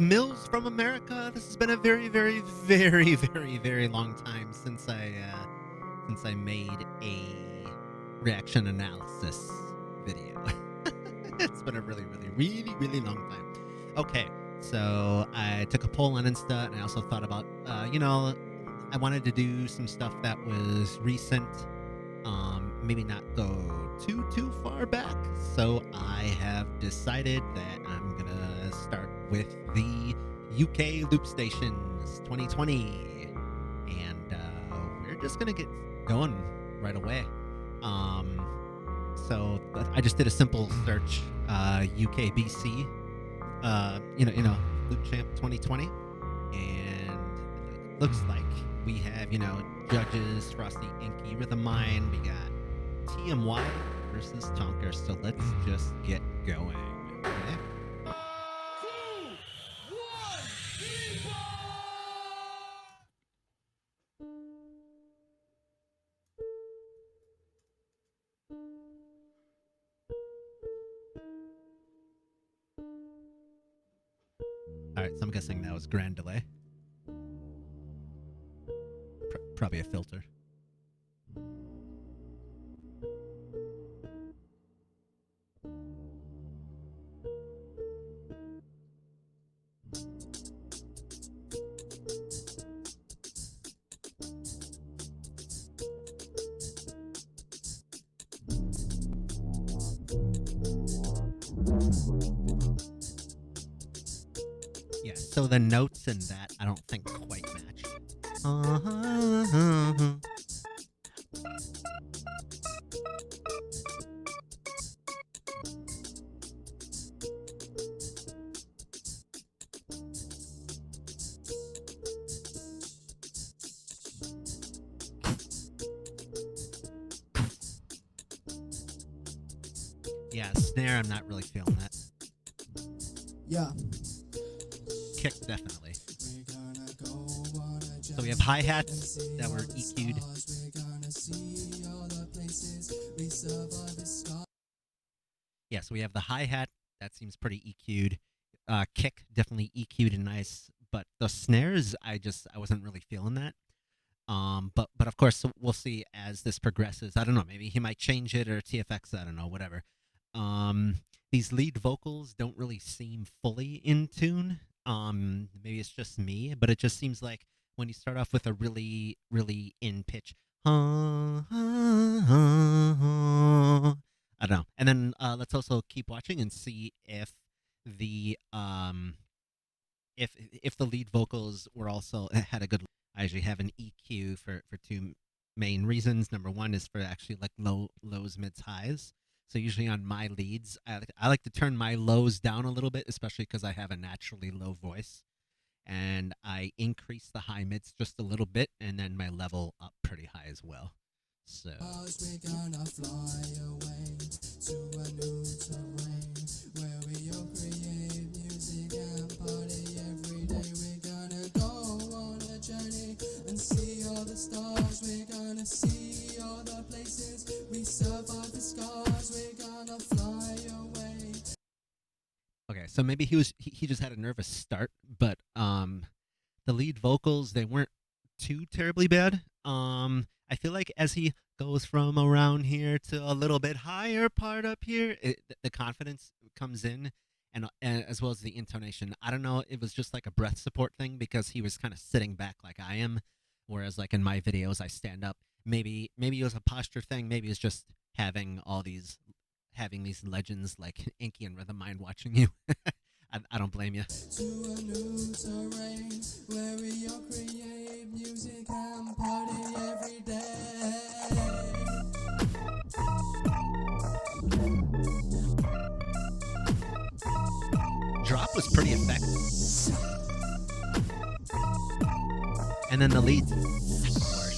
Milz from America. This has been a very, very, very, very, very long time since I made a reaction analysis video. It's been a really, really, really, really long time. Okay, so I took a poll on Insta, and I also thought about, I wanted to do some stuff that was recent, maybe not go too far back. So I have decided that I'm gonna start with the UK Loopstations 2020, and we're just gonna get going right away. So I just did a simple search, UKBC, Loop Champ 2020, and it looks like we have, judges Frosty, Inky, Rhythm Mine. We got TMY versus Tonker. So let's just get going. Okay. All right, so I'm guessing that was grand delay. Probably a filter. Yeah, so the notes in that I don't think quite match. Yeah, snare, I'm not really feeling that. Yeah. Kick, definitely. So we have hi-hats that were EQ'd. Yeah, so we have the hi-hat. That seems pretty EQ'd. Kick, definitely EQ'd and nice. But the snares, I wasn't really feeling that. But of course, we'll see as this progresses. I don't know, maybe he might change it, or TFX, I don't know, whatever. These lead vocals don't really seem fully in tune. Maybe it's just me, but it just seems like when you start off with a really, really in pitch, I don't know. And then let's also keep watching and see if the if the lead vocals were also had a good. I usually have an EQ for two main reasons. Number one is for actually like lows, mids, highs. So usually on my leads, I like to turn my lows down a little bit, especially because I have a naturally low voice. And I increase the high mids just a little bit, and then my level up pretty high as well. So. We're gonna fly away to a new terrain where we all create music and party every day. We're gonna go on a journey and see all the stars. We're gonna see all the places. We survive the scars. We're gonna fly away. Okay, so maybe he just had a nervous start, but the lead vocals, they weren't too terribly bad. I feel like as he goes from around here to a little bit higher part up here, the confidence comes in, and as well as the intonation. I don't know, it was just like a breath support thing because he was kind of sitting back like I am, whereas like in my videos I stand up. Maybe it was a posture thing. Maybe it's just having these legends like Inky and Rhythm Mind watching you. I don't blame you. To a new terrain where we all create music and party every day. Drop was pretty effective. And then the leads were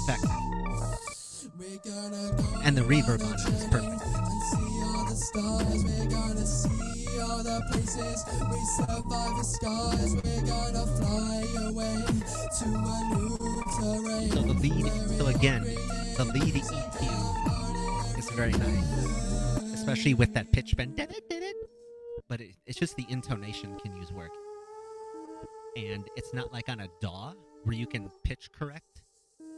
effective. And the reverb on it is perfect. We're gonna see all the places. We survive the scars. We're gonna fly away to a new terrain. So the lead EQ is very nice, especially with that pitch bend. but it's just the intonation can use work, and it's not like on a DAW where you can pitch correct.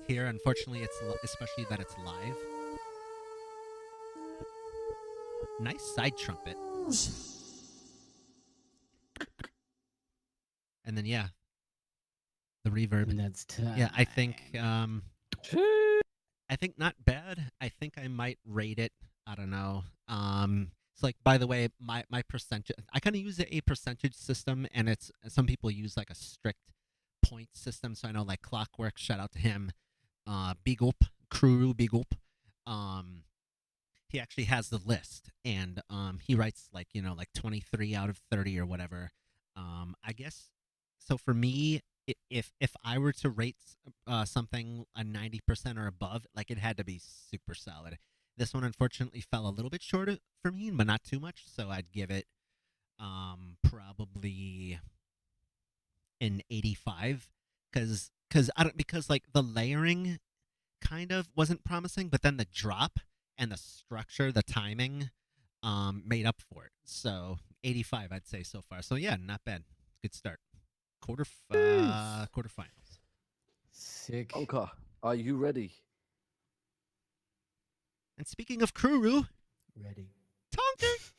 Here, unfortunately, it's especially that it's live. Nice side trumpet, and then yeah, the reverb. And that's time. Yeah, I think not bad. I think I might rate it. I don't know. It's like, by the way, my percentage. I kind of use a percentage system, and it's some people use like a strict point system. So I know like Clockwork. Shout out to him. Big up, crew, big up. He actually has the list, and he writes like like 23 out of 30 or whatever. I guess so for me. If I were to rate something a 90% or above, like it had to be super solid. This one unfortunately fell a little bit short for me, but not too much. So I'd give it probably an 85, because like the layering kind of wasn't promising, but then the drop and the structure, the timing, made up for it. So 85, I'd say so far. So yeah, not bad. Good start. Quarterfinals. Sick. Tonker, are you ready? And speaking of Kuru, Ready. Tonker.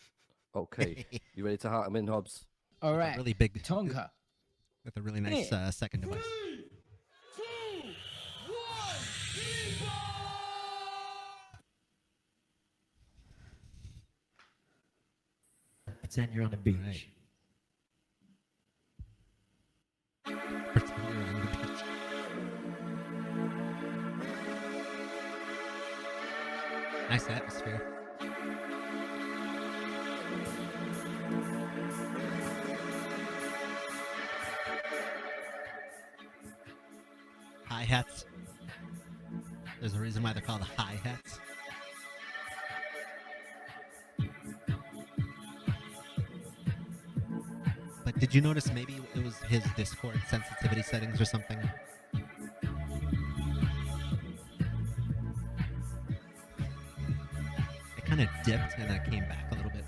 Okay. You ready to heart him in, Hobbs? All right. Really big Tonka. with a really nice second device. 3, 2, 1, Pretend you're on the beach. Right. Pretend you're on the beach. Nice atmosphere. Hi-hats. There's a reason why they're called hi-hats. But did you notice maybe it was his Discord sensitivity settings or something? It kind of dipped and then it came back a little bit.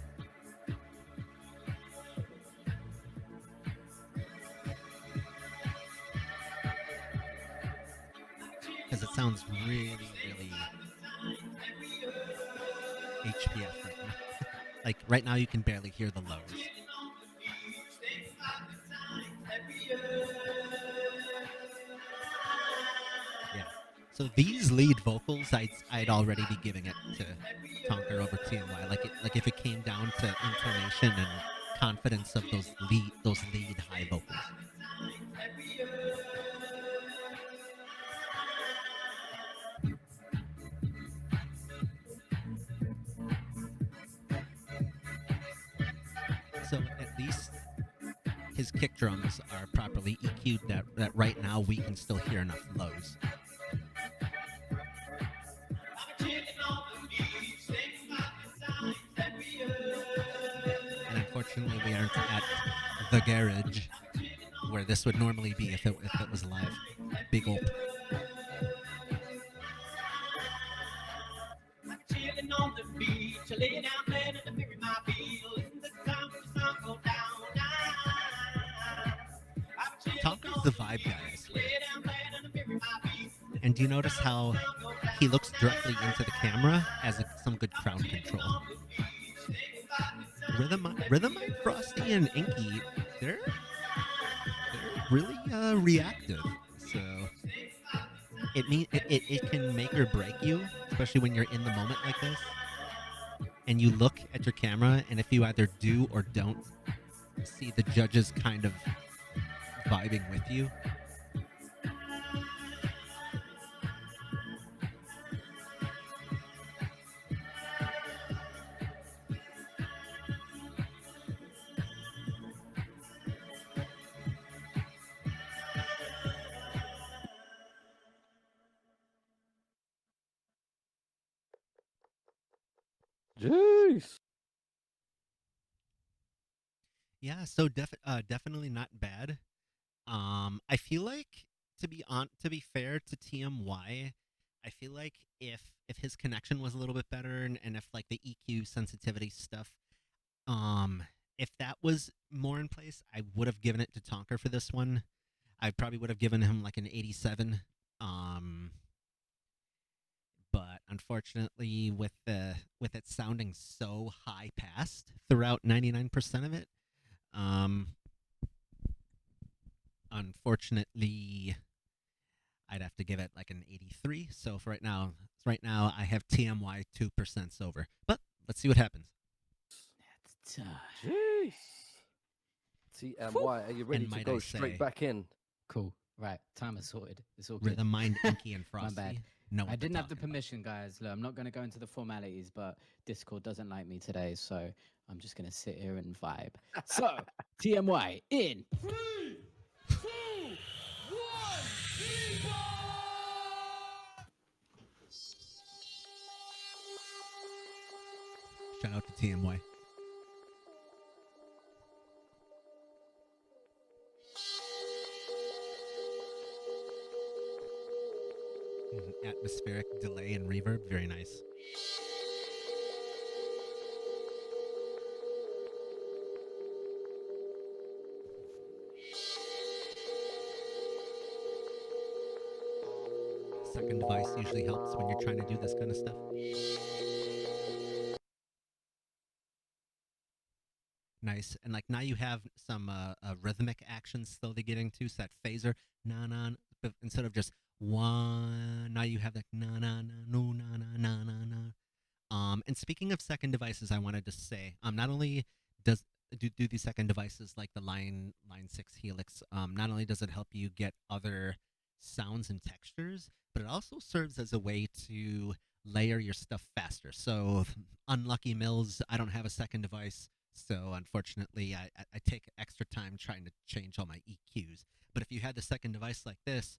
Because it sounds really, really HPF right now. Like right now you can barely hear the lows. Yeah. So these lead vocals, I'd already be giving it to Tonker over TMY. Like if it came down to intonation and confidence of those lead high vocals. So at least his kick drums are properly EQ'd that right now we can still hear enough lows. And unfortunately we aren't at the garage where this would normally be if it was live. Big ol'. On the beach, I lay down flat and I bury my feet. Listen to the sound of the sun go down. Tonker's the vibe guy, I swear. And do you notice how he looks directly into the camera as some good crowd control? Rhythm, Frosty, and Inky, they're really reactive. So it can make or break you, especially when you're in the moment like this. And you look at your camera, and if you either do or don't see the judges kind of vibing with you. Jeez. Yeah, so definitely not bad. I feel like to be fair to TMY, I feel like if his connection was a little bit better and if like the EQ sensitivity stuff if that was more in place, I would have given it to Tonker for this one. I probably would have given him like an 87. But unfortunately, with it sounding so high passed throughout 99% of it, unfortunately, I'd have to give it like an 83. So for right now, I have TMY 2% over. But let's see what happens. That's tough. Jeez. TMY, are you ready And to might go I straight say- back in? Cool. Right. Timer sorted. It's all good. Rhythm Mind, Inky, and Frosty. bad. know I what they're didn't have the talking about. permission, guys. Look, I'm not going to go into the formalities, but Discord doesn't like me today, so I'm just going to sit here and vibe. So, TMY in 3, 2, 1, Shout out to TMY. Atmospheric delay and reverb, very nice. Second device usually helps when you're trying to do this kind of stuff. Nice. And like now you have some rhythmic actions slowly getting to, so that phaser, na na, but instead of just one, now you have like na na na no na na na na na. And speaking of second devices, I wanted to say, not only does do these second devices like the line 6 Helix, not only does it help you get other sounds and textures, but it also serves as a way to layer your stuff faster. So unlucky Milz, I don't have a second device. So unfortunately, I take extra time trying to change all my EQs. But if you had the second device like this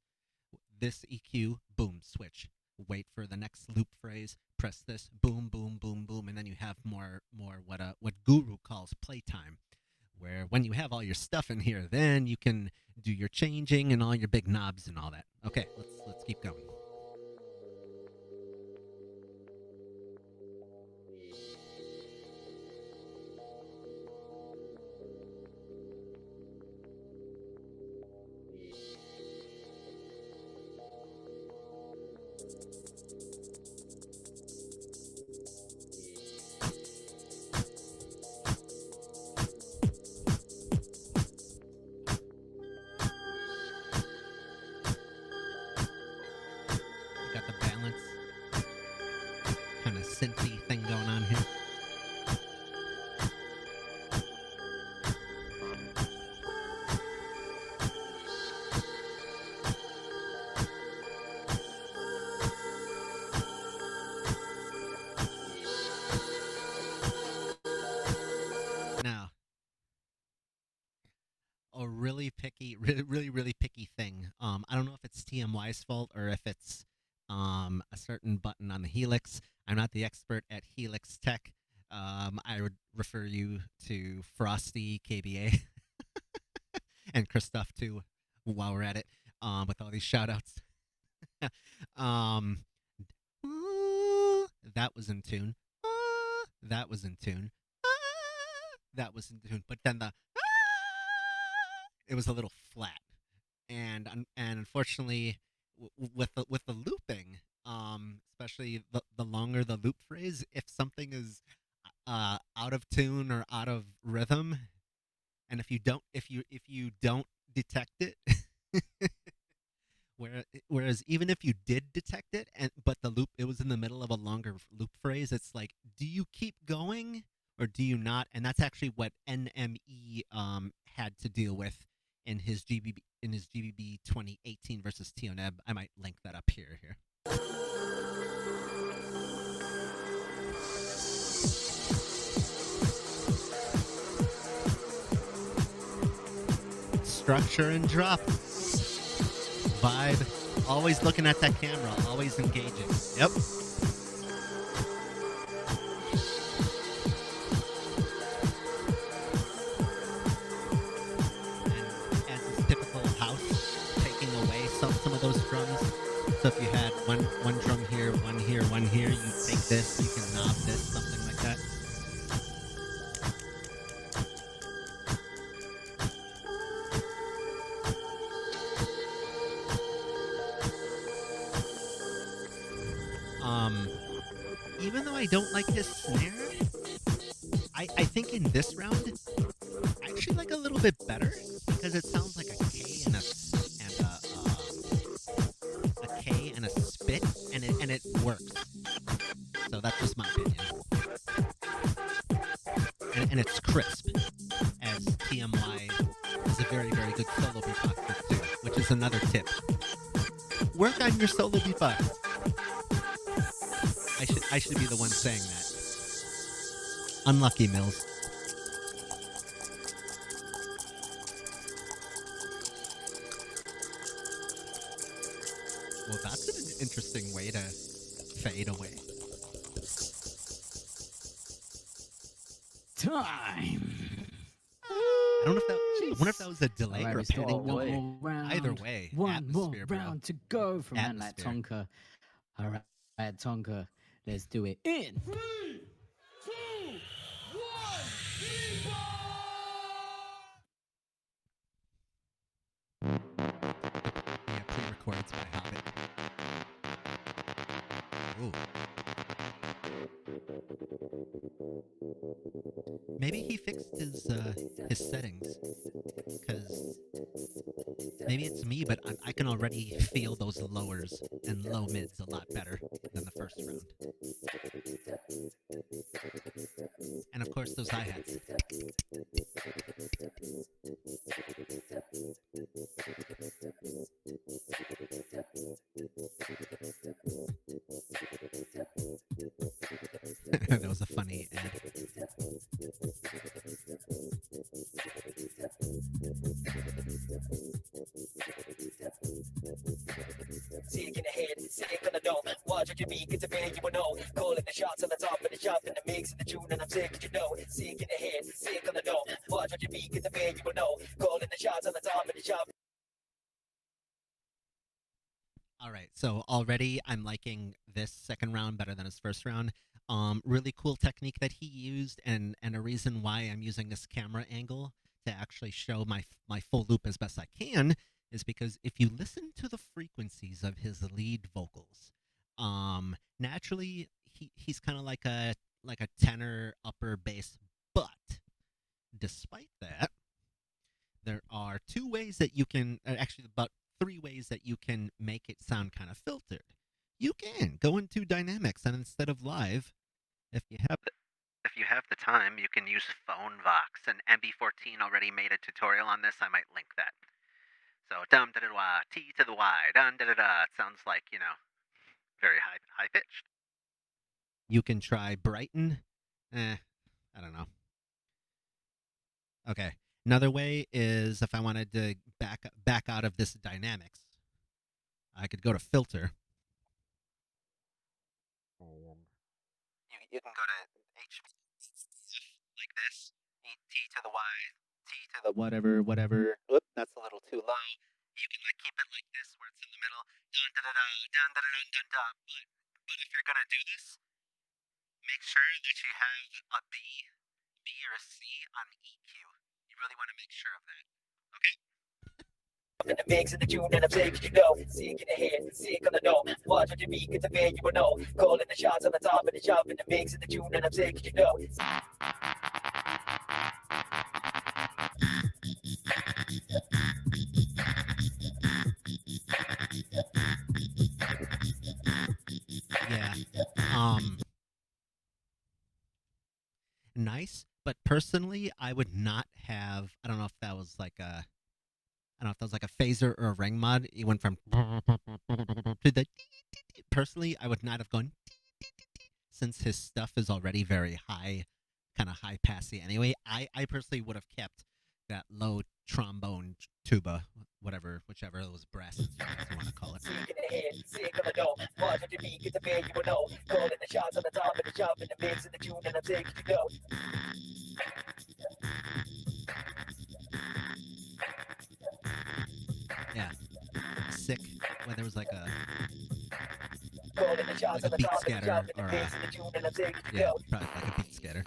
EQ, boom, switch. Wait for the next loop phrase, press this, boom, boom, boom, boom, and then you have more what Guru calls playtime, where when you have all your stuff in here, then you can do your changing and all your big knobs and all that. Okay, let's keep going. Got the balance, kind of synthy thing going on here. Now, a really picky, really picky thing. I don't know if it's TMY's fault or if it's a certain button on the Helix. I'm not the expert at Helix tech. I would refer you to Frosty KBA and Christoph too, while we're at it, with all these shout outs. That was in tune. That was in tune. That was in tune. But then it was a little flat. And unfortunately, with the looping, especially the longer the loop phrase, if something is out of tune or out of rhythm, and if you don't detect it, whereas even if you did detect it, but it was in the middle of a longer loop phrase, it's like, do you keep going or do you not? And that's actually what NME had to deal with in his GBB 2018 versus Tioneb. I might link that up here. Structure and drop. Vibe. Always looking at that camera. Always engaging. Yep. Some of those drums. So if you had one drum here, one here, you take this, you can knob this, something like that. I don't like his snare? I think in this round, I actually like a little bit better because it sounds like a K and a K and a spit, and it works. So that's just my opinion. And it's crisp, as TMY is a very, very good solo beatboxer too, which is another tip. Work on your solo beatbox. I should be the one saying that. Unlucky, Milz. Well, that's an interesting way to fade away. Time. I wonder if that was a delay Alright, or we a still panic. got one more round. Either way, One more atmosphere, bro. round to go from man like Atmosphere. Tonker. All right, Tonker, let's do it. In 3, 2, 1, Yeah, pre-recorded by Hobbit. Ooh. Maybe he fixed his settings, because maybe it's me, but I can already feel those lowers and low mids a lot better than the first round. And of course, those hi-hats. That was a funny ad. Sick in the head, sick on the dome. Watch what you be, get the band you will know. Calling the shots on the top of the shop in the mix and the tune, and I'm sick, you know. Sick in the head, sick on the dome. Watch what you be, get the band you will know. Calling the shots on the top of the shop. All right, so already I'm liking this second round better than his first round. Really cool technique that he used, and a reason why I'm using this camera angle to actually show my full loop as best I can is because if you listen to the frequencies of his lead vocals, naturally he's kind of like a tenor upper bass, but despite that, there are two ways that you can, actually about 3 ways that you can make it sound kind of filtered. You can go into dynamics, and instead of live, if you have the time, you can use phone vox. And MB14 already made a tutorial on this. I might link that. So dum da da da, T to the Y, dum da da da. It sounds like, you know, very high pitched. You can try Brighton. I don't know. Okay. Another way is if I wanted to back out of this dynamics, I could go to filter. You can go to HBF like this. T to the Y, T to the whatever. Oop, that's a little too low. You can like keep it like this where it's in the middle. Dun da da da, dun da da dun dun da. But if you're gonna do this, make sure that you have a B or a C on EQ. You really want to make sure of that. Okay? In the mix and the tune, and I'm sick, you know. Sick in the head, sick on the dome. Watch what you be, get the band you will know. Calling the shots on the top of the shop in the mix and the tune, and I'm sick, you know. Yeah. Nice, but personally, I would not have. I don't know if that was like a phaser or a ring mod. It went from to the. Personally, I would not have gone since his stuff is already very high, kind of high passy anyway. I personally would have kept that low trombone tuba, whichever those brass instruments you want to call it. Sick in the head, sick on the dome. Watch what you be, get the band you will know. Calling the shots on the top of the shop in the mix and the tune, and I'm sick, you know. Yeah, sick. When there was like a Calling the shots on the beat top of the scatter shop in or the mix and the tune, and I'm sick, you yeah, know. probably like a beat scatter.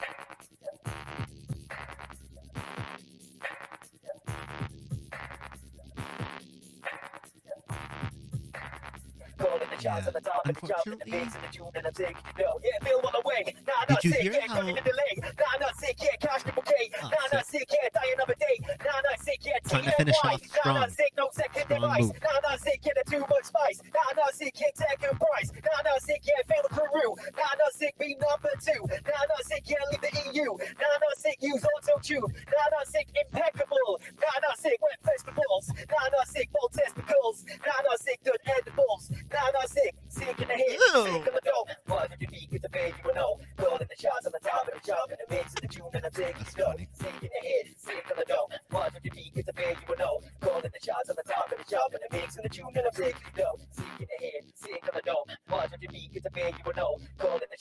Calling the shots on the top and the chop and the unfortunately, mix and the tune and I'm sick. No, yeah, feel all the way. Nah, Did not you sick, hear yeah, how- cutting the delay. Nah, not sick, yeah, cash triple K. Oh, Nah, not sick, yeah, die another day. Nah, not sick, yeah, Trying to finish TMY. off Nah, strong. not sick, no second Strong device. move. Nah, not sick, yeah, too much spice. Nah, not sick, yeah, tag and price. Nah, not sick, yeah, fail the Peru. Nah, not sick, be number 2. Nah, not sick, yeah, leave the EU. Nah, not sick, use auto tune. Nah, not sick, impeccable. Nah, not sick, wet festivals. Nah, not sick, bold testicles. Nah, not sick, good edibles. Nah, not sick, sick in the head, Ew. sick in the dome. One of your feet, get the bed, you will know. Calling the shots on the top of the job and the mix and the tune and I'm sick. That's No, funny. sick in the head, sick in the dome. One of your feet, get the bed, you will know. Calling the shots on the top of the job and the mix and the tune and I'm sick. No, sick in the head, sick in the dome. One of your feet, get the bed, you will know. Calling the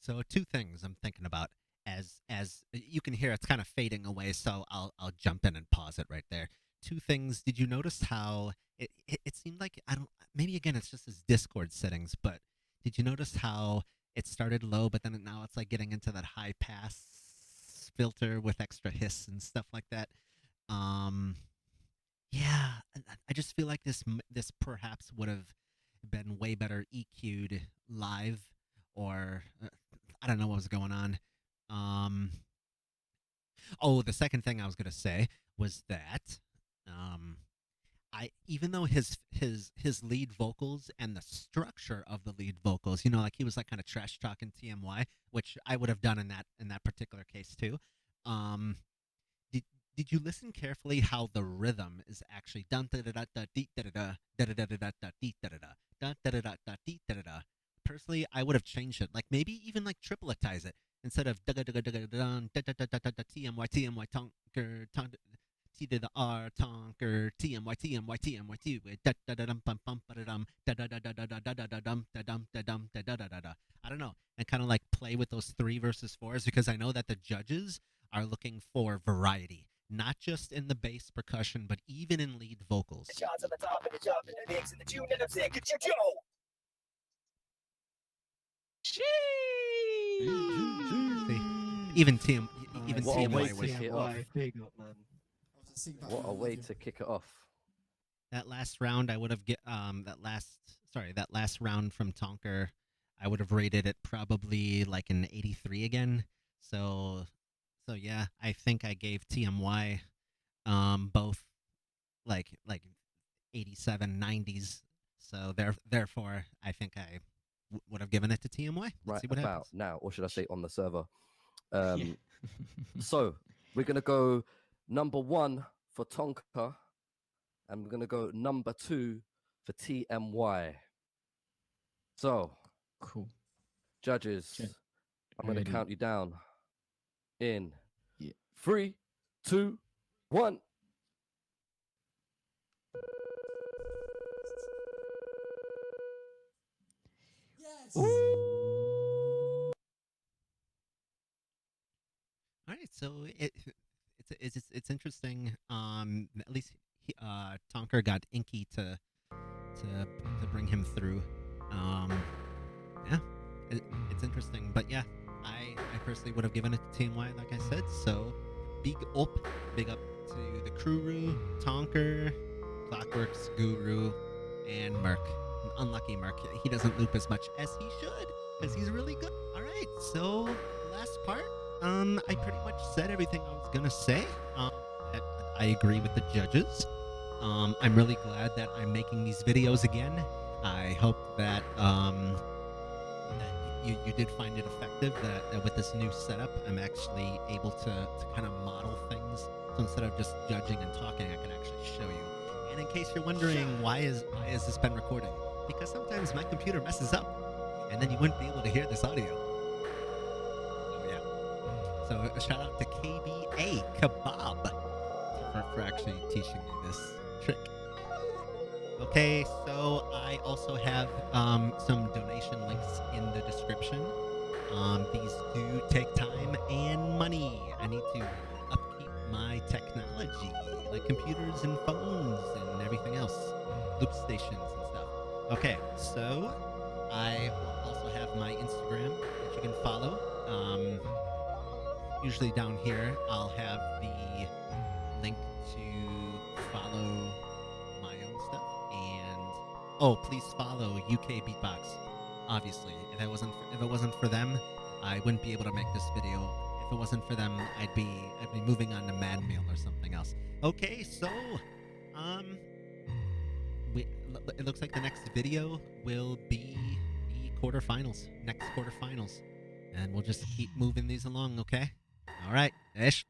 So two things I'm thinking about as you can hear it's kind of fading away, so I'll jump in and pause it right there. Two things. Did you notice how it seemed like, I don't, maybe again it's just his Discord settings, but did you notice how it started low, but then now it's like getting into that high pass filter with extra hiss and stuff like that? Yeah, I just feel like this perhaps would have been way better EQ'd live, or I don't know what was going on. Oh, the second thing I was gonna say was that I, even though his lead vocals and the structure of the lead vocals, you know, like he was like kind of trash talking TMY, which I would have done in that particular case too. Did you listen carefully how the rhythm is actually dun da da da da dee da da da da da da da da dee da da da da da da da da dee da da da. Personally, I would have changed it, like maybe even like tripletize it instead of da da da da da da da da da da TMY TMY Tonker T to the R Tonker TMY TMY TMY T da da da dum bum bum da dum da da da da da da da da da dum da dum da dum da da da da da. I don't know, and kind of like play with those 3 versus 4s, because I know that the judges are looking for variety, not just in the bass percussion, but even in lead vocals. shots on the top and the chop and the mix and the tune and I'm sick. It's your Joe. See, even What a way TMY to was kick it off. Big up, man. I'll just sing back What a with way you. to kick it off. that last round. I would have that last round from Tonker, I would have rated it probably like an 83 again. So yeah, I think I gave TMY both like 87 90s. So therefore I think I would have given it to TMY. Let's Right see what about happens. now, or should I say on the server? So we're gonna go number 1 for Tonker, and we're gonna go number 2 for TMY. So, Cool. judges, Check. I'm gonna Ready. count you down in Yeah. 3, 2, 1. Yes. All right, so it's interesting. At least Tonker got Inky to bring him through. Yeah, it's interesting, but yeah, I personally would have given it to TMY, like I said. So big up to the Crew, Tonker, Clockworks, Guru, and Merc. Unlucky Merc, he doesn't loop as much as he should because he's really good. All right, so last part. I pretty much said everything I was gonna say. I agree with the judges. I'm really glad that I'm making these videos again. I hope that you did find it effective. That with this new setup, I'm actually able to kind of model things. So instead of just judging and talking, I can actually show you. And in case you're wondering why is this been recording? Because sometimes my computer messes up, and then you wouldn't be able to hear this audio. So yeah. So a shout out to KBA Kebab for actually teaching me this trick. Okay, so I also have some donation links in the description. These do take time and money. I need to upkeep my technology, like computers and phones and everything else, Loopstations and stuff. Okay, so I will also have my Instagram that you can follow. Usually down here, I'll have the link to follow my own stuff, Oh, please follow UK Beatbox. Obviously, if it wasn't for them, I wouldn't be able to make this video. If it wasn't for them, I'd be moving on to Mad Mail or something else. Okay, so it looks like the next video will be the quarterfinals, next quarterfinals, and we'll just keep moving these along. Okay, all right, ish.